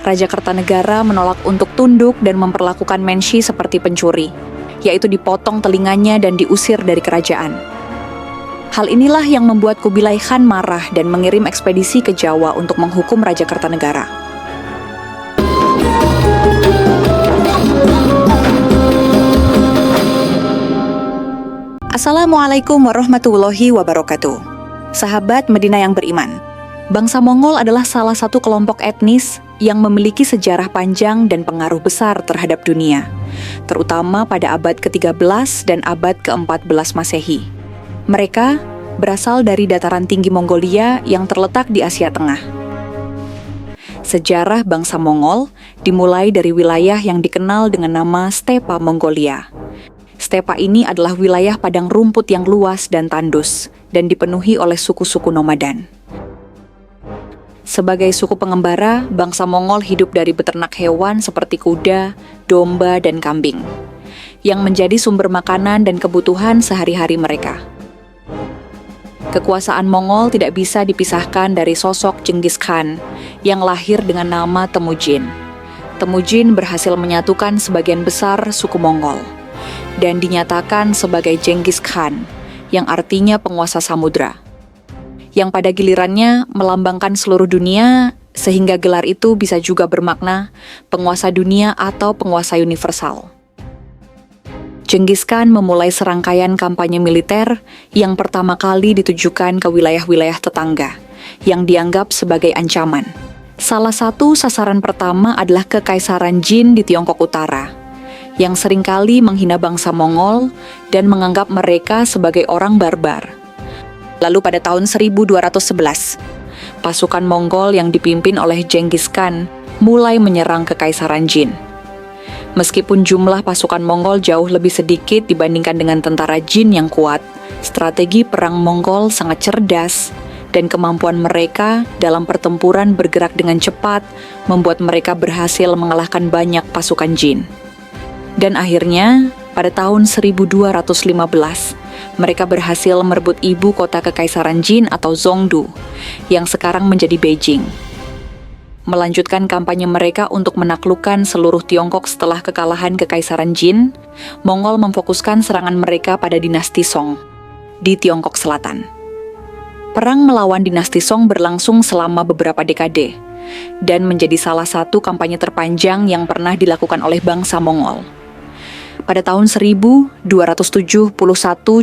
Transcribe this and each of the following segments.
Raja Kertanegara menolak untuk tunduk dan memperlakukan Menshi seperti pencuri, yaitu dipotong telinganya dan diusir dari kerajaan. Hal inilah yang membuat Kubilai Khan marah dan mengirim ekspedisi ke Jawa untuk menghukum Raja Kertanegara. Assalamualaikum warahmatullahi wabarakatuh. Sahabat Medina yang beriman, bangsa Mongol adalah salah satu kelompok etnis yang memiliki sejarah panjang dan pengaruh besar terhadap dunia, terutama pada abad ke-13 dan abad ke-14 Masehi. Mereka berasal dari dataran tinggi Mongolia yang terletak di Asia Tengah. Sejarah bangsa Mongol dimulai dari wilayah yang dikenal dengan nama Stepa Mongolia. Stepa ini adalah wilayah padang rumput yang luas dan tandus, dan dipenuhi oleh suku-suku nomaden. Sebagai suku pengembara, bangsa Mongol hidup dari beternak hewan seperti kuda, domba, dan kambing, yang menjadi sumber makanan dan kebutuhan sehari-hari mereka. Kekuasaan Mongol tidak bisa dipisahkan dari sosok Genghis Khan, yang lahir dengan nama Temujin. Temujin berhasil menyatukan sebagian besar suku Mongol, dan dinyatakan sebagai Genghis Khan, yang artinya penguasa samudra, yang pada gilirannya melambangkan seluruh dunia, sehingga gelar itu bisa juga bermakna penguasa dunia atau penguasa universal. Genghis Khan memulai serangkaian kampanye militer yang pertama kali ditujukan ke wilayah-wilayah tetangga, yang dianggap sebagai ancaman. Salah satu sasaran pertama adalah Kekaisaran Jin di Tiongkok Utara, yang seringkali menghina bangsa Mongol dan menganggap mereka sebagai orang barbar. Lalu pada tahun 1211, pasukan Mongol yang dipimpin oleh Genghis Khan mulai menyerang Kekaisaran Jin. Meskipun jumlah pasukan Mongol jauh lebih sedikit dibandingkan dengan tentara Jin yang kuat, strategi perang Mongol sangat cerdas, dan kemampuan mereka dalam pertempuran bergerak dengan cepat membuat mereka berhasil mengalahkan banyak pasukan Jin. Dan akhirnya, pada tahun 1215, mereka berhasil merebut ibu kota Kekaisaran Jin atau Zhongdu, yang sekarang menjadi Beijing. Melanjutkan kampanye mereka untuk menaklukkan seluruh Tiongkok setelah kekalahan Kekaisaran Jin, Mongol memfokuskan serangan mereka pada dinasti Song di Tiongkok Selatan. Perang melawan dinasti Song berlangsung selama beberapa dekade, dan menjadi salah satu kampanye terpanjang yang pernah dilakukan oleh bangsa Mongol. Pada tahun 1271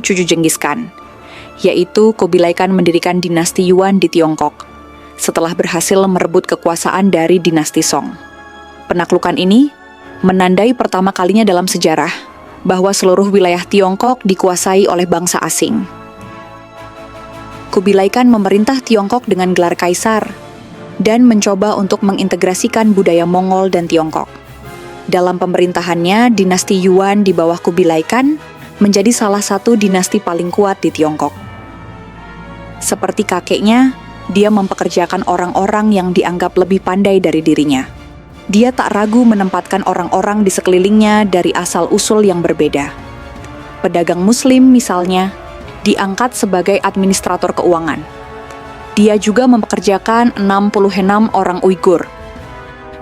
cucu Genghis Khan, yaitu Kubilai Khan mendirikan dinasti Yuan di Tiongkok, setelah berhasil merebut kekuasaan dari dinasti Song. Penaklukan ini menandai pertama kalinya dalam sejarah bahwa seluruh wilayah Tiongkok dikuasai oleh bangsa asing. Kubilai Khan memerintah Tiongkok dengan gelar kaisar, dan mencoba untuk mengintegrasikan budaya Mongol dan Tiongkok. Dalam pemerintahannya, dinasti Yuan di bawah Kubilai Khan menjadi salah satu dinasti paling kuat di Tiongkok. Seperti kakeknya, dia mempekerjakan orang-orang yang dianggap lebih pandai dari dirinya. Dia tak ragu menempatkan orang-orang di sekelilingnya dari asal-usul yang berbeda. Pedagang Muslim misalnya, diangkat sebagai administrator keuangan. Dia juga mempekerjakan 66 orang Uighur.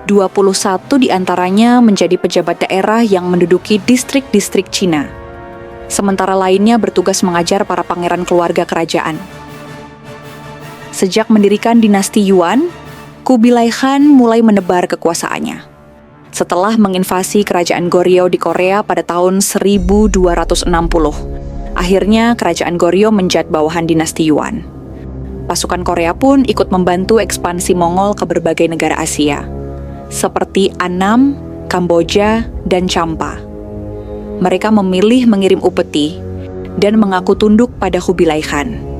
21 diantaranya menjadi pejabat daerah yang menduduki distrik-distrik Cina. Sementara lainnya bertugas mengajar para pangeran keluarga kerajaan. Sejak mendirikan dinasti Yuan, Kubilai Khan mulai menebar kekuasaannya. Setelah menginvasi kerajaan Goryeo di Korea pada tahun 1260, akhirnya kerajaan Goryeo menjadi bawahan dinasti Yuan. Pasukan Korea pun ikut membantu ekspansi Mongol ke berbagai negara Asia, seperti Annam, Kamboja, dan Champa. Mereka memilih mengirim upeti dan mengaku tunduk pada Kubilai Khan.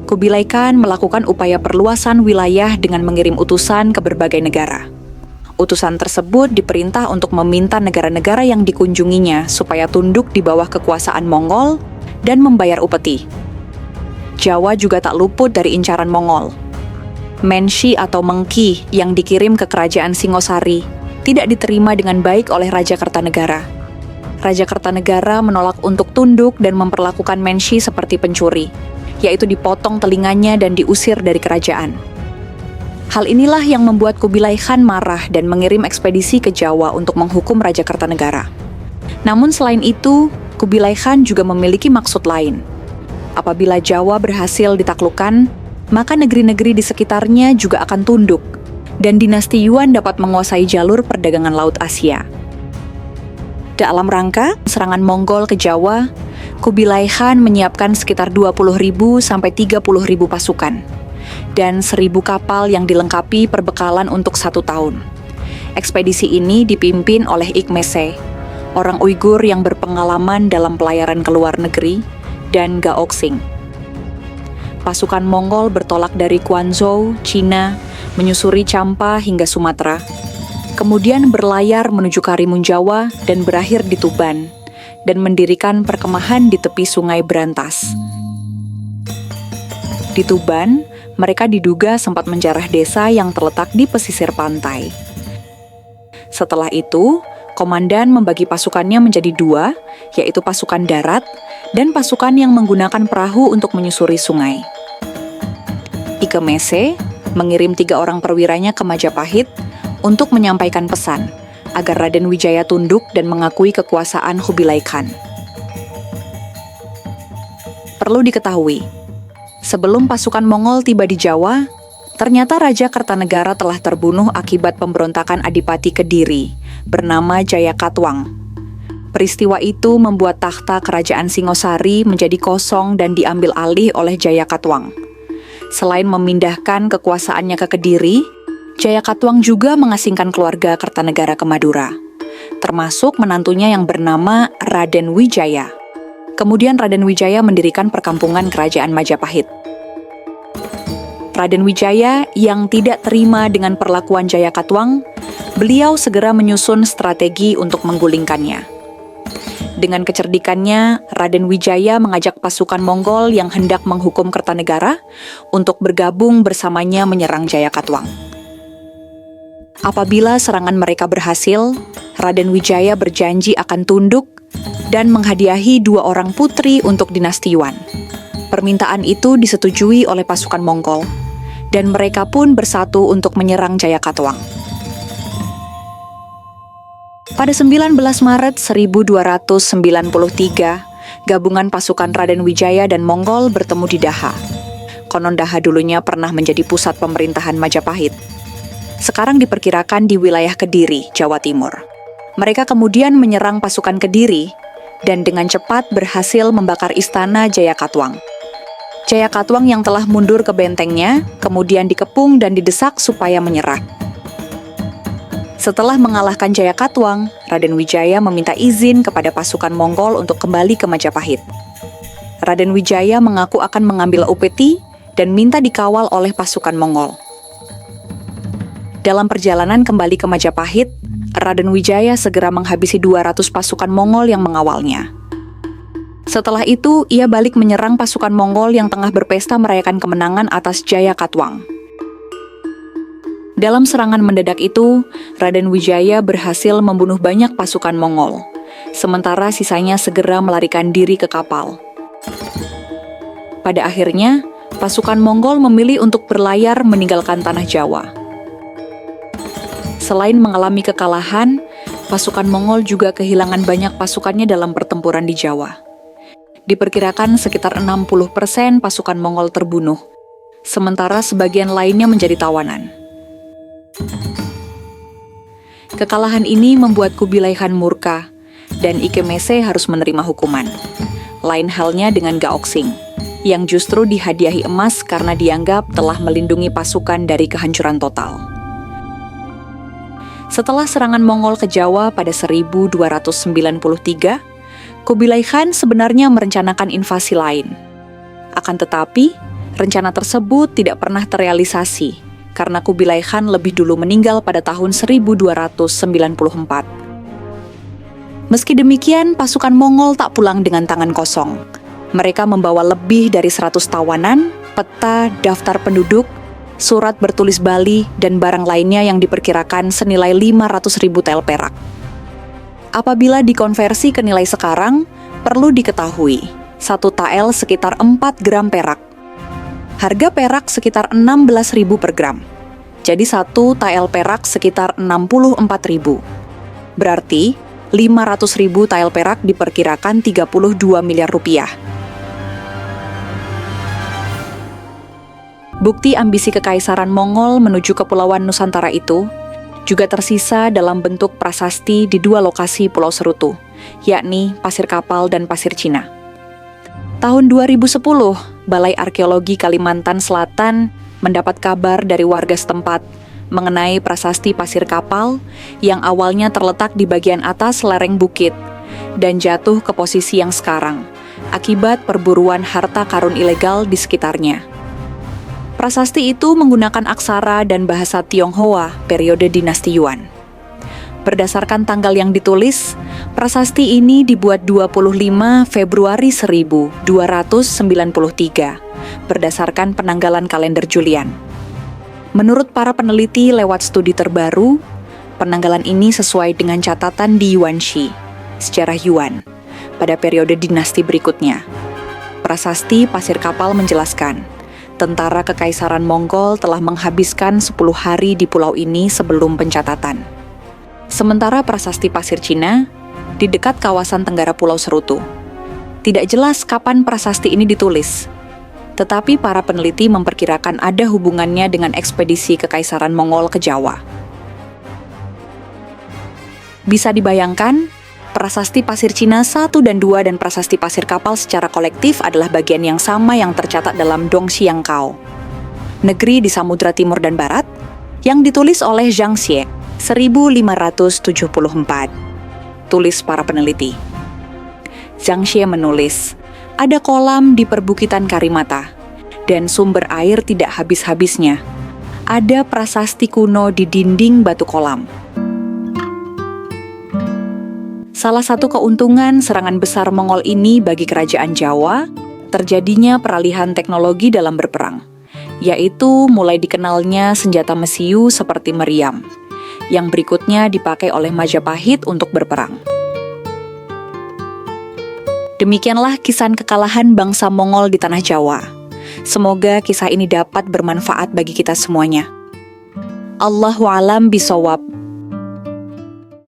Kubilai Khan melakukan upaya perluasan wilayah dengan mengirim utusan ke berbagai negara. Utusan tersebut diperintah untuk meminta negara-negara yang dikunjunginya supaya tunduk di bawah kekuasaan Mongol dan membayar upeti. Jawa juga tak luput dari incaran Mongol. Menshi atau Mengki yang dikirim ke kerajaan Singosari tidak diterima dengan baik oleh Raja Kertanegara. Raja Kertanegara menolak untuk tunduk dan memperlakukan Menshi seperti pencuri, yaitu dipotong telinganya dan diusir dari kerajaan. Hal inilah yang membuat Kubilai Khan marah dan mengirim ekspedisi ke Jawa untuk menghukum Raja Kertanegara. Namun selain itu, Kubilai Khan juga memiliki maksud lain. Apabila Jawa berhasil ditaklukkan, maka negeri-negeri di sekitarnya juga akan tunduk, dan dinasti Yuan dapat menguasai jalur perdagangan Laut Asia. Dalam rangka serangan Mongol ke Jawa, Kubilai Khan menyiapkan sekitar 20.000 sampai 30.000 pasukan dan 1.000 kapal yang dilengkapi perbekalan untuk 1 tahun. Ekspedisi ini dipimpin oleh Ikmese, orang Uighur yang berpengalaman dalam pelayaran ke luar negeri, dan Gaoxing. Pasukan Mongol bertolak dari Quanzhou, Cina, menyusuri Champa hingga Sumatera, kemudian berlayar menuju Karimun Jawa dan berakhir di Tuban, dan mendirikan perkemahan di tepi Sungai Brantas. Di Tuban, mereka diduga sempat menjarah desa yang terletak di pesisir pantai. Setelah itu, komandan membagi pasukannya menjadi 2, yaitu pasukan darat dan pasukan yang menggunakan perahu untuk menyusuri sungai. Ikemese mengirim 3 orang perwiranya ke Majapahit untuk menyampaikan pesan agar Raden Wijaya tunduk dan mengakui kekuasaan Kubilai Khan. Perlu diketahui, sebelum pasukan Mongol tiba di Jawa, ternyata Raja Kertanegara telah terbunuh akibat pemberontakan Adipati Kediri bernama Jayakatwang. Peristiwa itu membuat takhta kerajaan Singosari menjadi kosong dan diambil alih oleh Jayakatwang. Selain memindahkan kekuasaannya ke Kediri, Jayakatwang juga mengasingkan keluarga Kertanegara ke Madura, termasuk menantunya yang bernama Raden Wijaya. Kemudian Raden Wijaya mendirikan perkampungan kerajaan Majapahit. Raden Wijaya yang tidak terima dengan perlakuan Jayakatwang, beliau segera menyusun strategi untuk menggulingkannya. Dengan kecerdikannya, Raden Wijaya mengajak pasukan Mongol yang hendak menghukum Kertanegara untuk bergabung bersamanya menyerang Jayakatwang. Apabila serangan mereka berhasil, Raden Wijaya berjanji akan tunduk dan menghadiahi 2 orang putri untuk dinasti Yuan. Permintaan itu disetujui oleh pasukan Mongol, dan mereka pun bersatu untuk menyerang Jayakatwang. Pada 19 Maret 1293, gabungan pasukan Raden Wijaya dan Mongol bertemu di Daha. Konon Daha dulunya pernah menjadi pusat pemerintahan Majapahit. Sekarang diperkirakan di wilayah Kediri, Jawa Timur. Mereka kemudian menyerang pasukan Kediri dan dengan cepat berhasil membakar istana Jayakatwang. Jayakatwang yang telah mundur ke bentengnya, kemudian dikepung dan didesak supaya menyerah. Setelah mengalahkan Jayakatwang, Raden Wijaya meminta izin kepada pasukan Mongol untuk kembali ke Majapahit. Raden Wijaya mengaku akan mengambil upeti dan minta dikawal oleh pasukan Mongol. Dalam perjalanan kembali ke Majapahit, Raden Wijaya segera menghabisi 200 pasukan Mongol yang mengawalnya. Setelah itu, ia balik menyerang pasukan Mongol yang tengah berpesta merayakan kemenangan atas Jayakatwang. Dalam serangan mendadak itu, Raden Wijaya berhasil membunuh banyak pasukan Mongol, sementara sisanya segera melarikan diri ke kapal. Pada akhirnya, pasukan Mongol memilih untuk berlayar meninggalkan tanah Jawa. Selain mengalami kekalahan, pasukan Mongol juga kehilangan banyak pasukannya dalam pertempuran di Jawa. Diperkirakan sekitar 60% pasukan Mongol terbunuh, sementara sebagian lainnya menjadi tawanan. Kekalahan ini membuat Kubilai Khan murka, dan Ikemese harus menerima hukuman. Lain halnya dengan Gaoxing, yang justru dihadiahi emas karena dianggap telah melindungi pasukan dari kehancuran total. Setelah serangan Mongol ke Jawa pada 1293, Kubilai Khan sebenarnya merencanakan invasi lain. Akan tetapi, rencana tersebut tidak pernah terrealisasi karena Kubilai Khan lebih dulu meninggal pada tahun 1294. Meski demikian, pasukan Mongol tak pulang dengan tangan kosong. Mereka membawa lebih dari 100 tawanan, peta, daftar penduduk, surat bertulis Bali, dan barang lainnya yang diperkirakan senilai 500.000 tel perak. Apabila dikonversi ke nilai sekarang, perlu diketahui, 1 tael sekitar 4 gram perak. Harga perak sekitar 16.000 per gram. Jadi satu tael perak sekitar 64.000. Berarti 500.000 tael perak diperkirakan 32 miliar rupiah. Bukti ambisi kekaisaran Mongol menuju Kepulauan Nusantara itu juga tersisa dalam bentuk prasasti di dua lokasi Pulau Serutu, yakni Pasir Kapal dan Pasir Cina. Tahun 2010, Balai Arkeologi Kalimantan Selatan mendapat kabar dari warga setempat mengenai prasasti Pasir Kapal yang awalnya terletak di bagian atas lereng bukit dan jatuh ke posisi yang sekarang akibat perburuan harta karun ilegal di sekitarnya. Prasasti itu menggunakan aksara dan bahasa Tionghoa periode dinasti Yuan. Berdasarkan tanggal yang ditulis, prasasti ini dibuat 25 Februari 1293 berdasarkan penanggalan kalender Julian. Menurut para peneliti lewat studi terbaru, penanggalan ini sesuai dengan catatan di Yuanxi, sejarah Yuan, pada periode dinasti berikutnya. Prasasti Pasir Kapal menjelaskan, tentara Kekaisaran Mongol telah menghabiskan 10 hari di pulau ini sebelum pencatatan. Sementara prasasti Pasir Cina di dekat kawasan tenggara Pulau Serutu. Tidak jelas kapan prasasti ini ditulis, tetapi para peneliti memperkirakan ada hubungannya dengan ekspedisi Kekaisaran Mongol ke Jawa. Bisa dibayangkan, prasasti Pasir Cina 1 dan 2 dan prasasti Pasir Kapal secara kolektif adalah bagian yang sama yang tercatat dalam Dong Xiangkao, negeri di Samudra Timur dan Barat, yang ditulis oleh Zhang Xie 1574. Tulis para peneliti. Zhang Xie menulis, ada kolam di perbukitan Karimata, dan sumber air tidak habis-habisnya. Ada prasasti kuno di dinding batu kolam. Salah satu keuntungan serangan besar Mongol ini bagi kerajaan Jawa, terjadinya peralihan teknologi dalam berperang, yaitu mulai dikenalnya senjata mesiu seperti meriam, yang berikutnya dipakai oleh Majapahit untuk berperang. Demikianlah kisah kekalahan bangsa Mongol di tanah Jawa. Semoga kisah ini dapat bermanfaat bagi kita semuanya. Allahu a'lam bishawab.